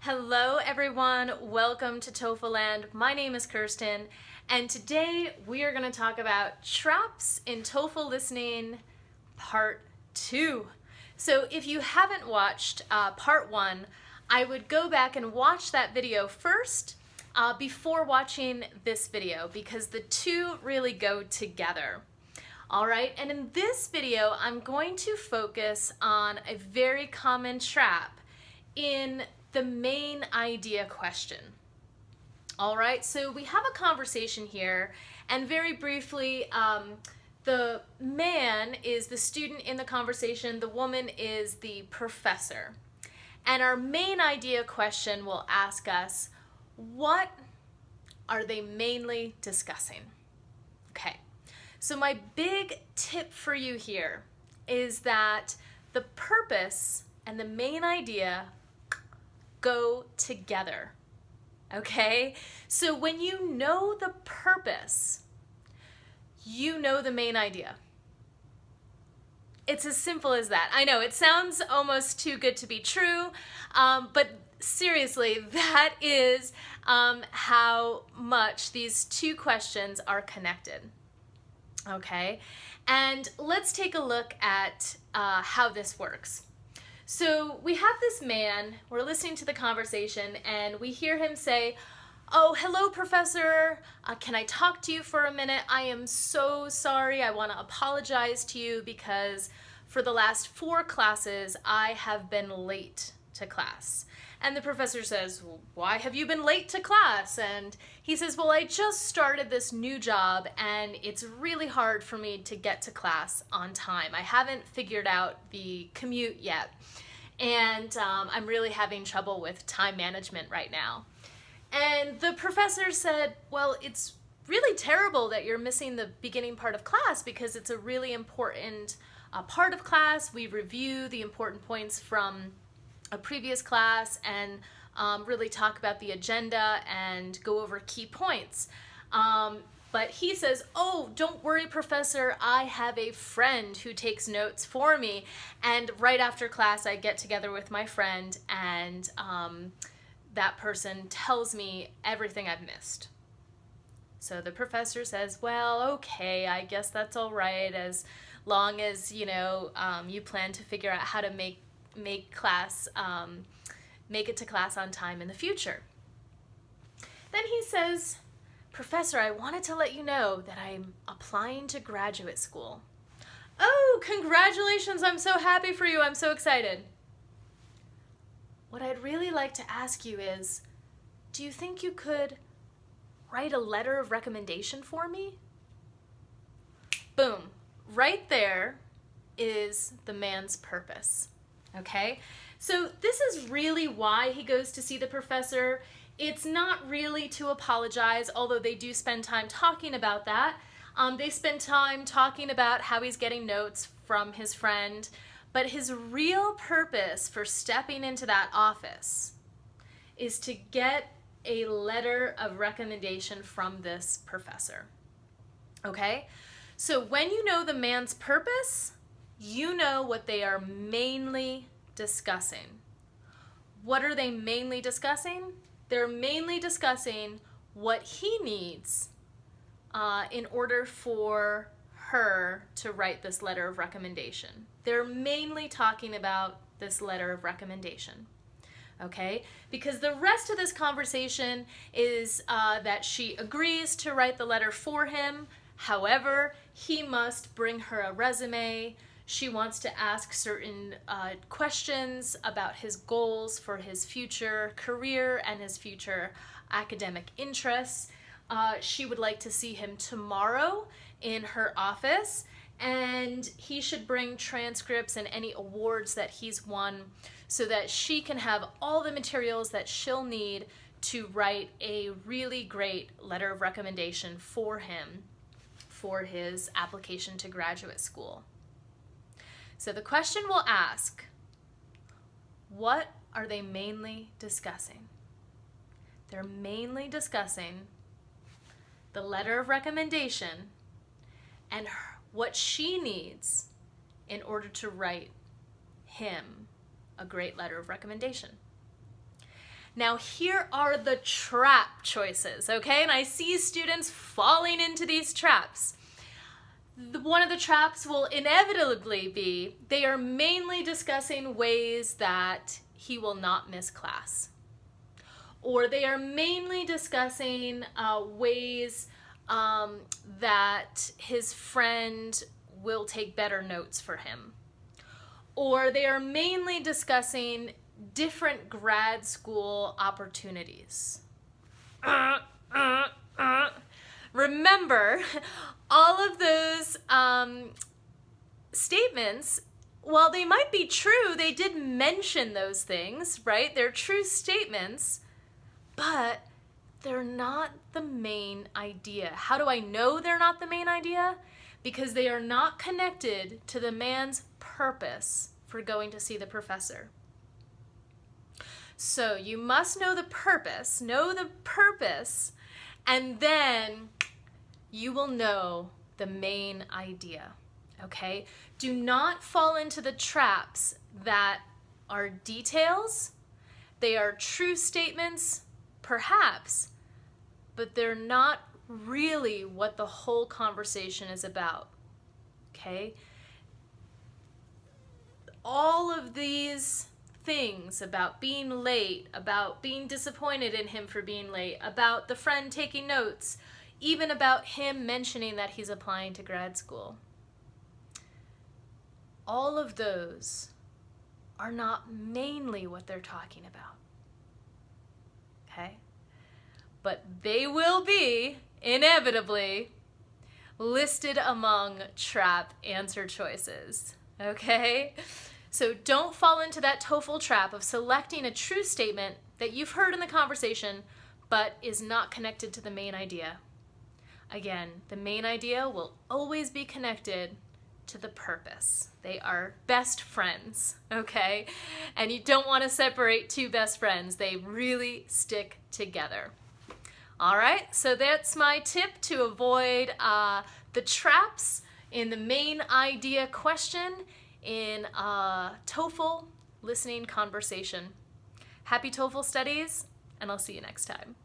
Hello everyone, welcome to TOEFL Land. My name is Kirsten, and today we are going to talk about traps in TOEFL listening part 2. So if you haven't watched part 1, I would go back and watch that video first before watching this video because the two really go together. Alright, and in this video I'm going to focus on a very common trap in the main idea question. All right, so we have a conversation here, and very briefly, the man is the student in the conversation, the woman is the professor. And our main idea question will ask us, what are they mainly discussing? Okay, so my big tip for you here is that the purpose and the main idea go together, okay? So when you know the purpose, you know the main idea. It's as simple as that. I know it sounds almost too good to be true, but seriously, that is how much these two questions are connected, okay? And let's take a look at how this works. So we have this man, we're listening to the conversation, and we hear him say, "Oh, hello, professor. Can I talk to you for a minute? I am so sorry. I want to apologize to you because for the last 4 classes, I have been late to class." And the professor says, "Well, why have you been late to class?" And he says, "Well, I just started this new job and it's really hard for me to get to class on time. I haven't figured out the commute yet. And I'm really having trouble with time management right now." And the professor said, "Well, it's really terrible that you're missing the beginning part of class because it's a really important part of class. We review the important points from a previous class and really talk about the agenda and go over key points." But he says, "Oh, don't worry, professor. I have a friend who takes notes for me. And right after class, I get together with my friend and that person tells me everything I've missed." So the professor says, "Well, okay, I guess that's all right as long as, you know, you plan to figure out how to make it to class on time in the future." Then he says, "Professor, I wanted to let you know that I'm applying to graduate school." "Oh, congratulations, I'm so happy for you, I'm so excited." "What I'd really like to ask you is, do you think you could write a letter of recommendation for me?" Boom, right there is the man's purpose. Okay, so this is really why he goes to see the professor. It's not really to apologize, although they do spend time talking about that. They spend time talking about how he's getting notes from his friend, but his real purpose for stepping into that office is to get a letter of recommendation from this professor. Okay, so when you know the man's purpose, you know what they are mainly discussing. What are they mainly discussing? They're mainly discussing what he needs in order for her to write this letter of recommendation. They're mainly talking about this letter of recommendation. Okay, because the rest of this conversation is that she agrees to write the letter for him. However, he must bring her a resume. She wants to ask certain questions about his goals for his future career and his future academic interests. She would like to see him tomorrow in her office, and he should bring transcripts and any awards that he's won so that she can have all the materials that she'll need to write a really great letter of recommendation for him for his application to graduate school. So the question will ask, what are they mainly discussing? They're mainly discussing the letter of recommendation and what she needs in order to write him a great letter of recommendation. Now here are the trap choices, okay? And I see students falling into these traps. One of the traps will inevitably be they are mainly discussing ways that he will not miss class. Or they are mainly discussing ways that his friend will take better notes for him. Or they are mainly discussing different grad school opportunities. Remember, all of those statements, while they might be true, they did mention those things, right? They're true statements, but they're not the main idea. How do I know they're not the main idea? Because they are not connected to the man's purpose for going to see the professor. So you must know the purpose, and then you will know the main idea, okay? Do not fall into the traps that are details. They are true statements, perhaps, but they're not really what the whole conversation is about, okay? All of these things about being late, about being disappointed in him for being late, about the friend taking notes, even about him mentioning that he's applying to grad school. All of those are not mainly what they're talking about, okay? But they will be, inevitably, listed among trap answer choices, okay? So don't fall into that TOEFL trap of selecting a true statement that you've heard in the conversation but is not connected to the main idea. Again, the main idea will always be connected to the purpose. They are best friends, okay? And you don't want to separate two best friends. They really stick together. All right, so that's my tip to avoid the traps in the main idea question in a TOEFL listening conversation. Happy TOEFL studies, and I'll see you next time.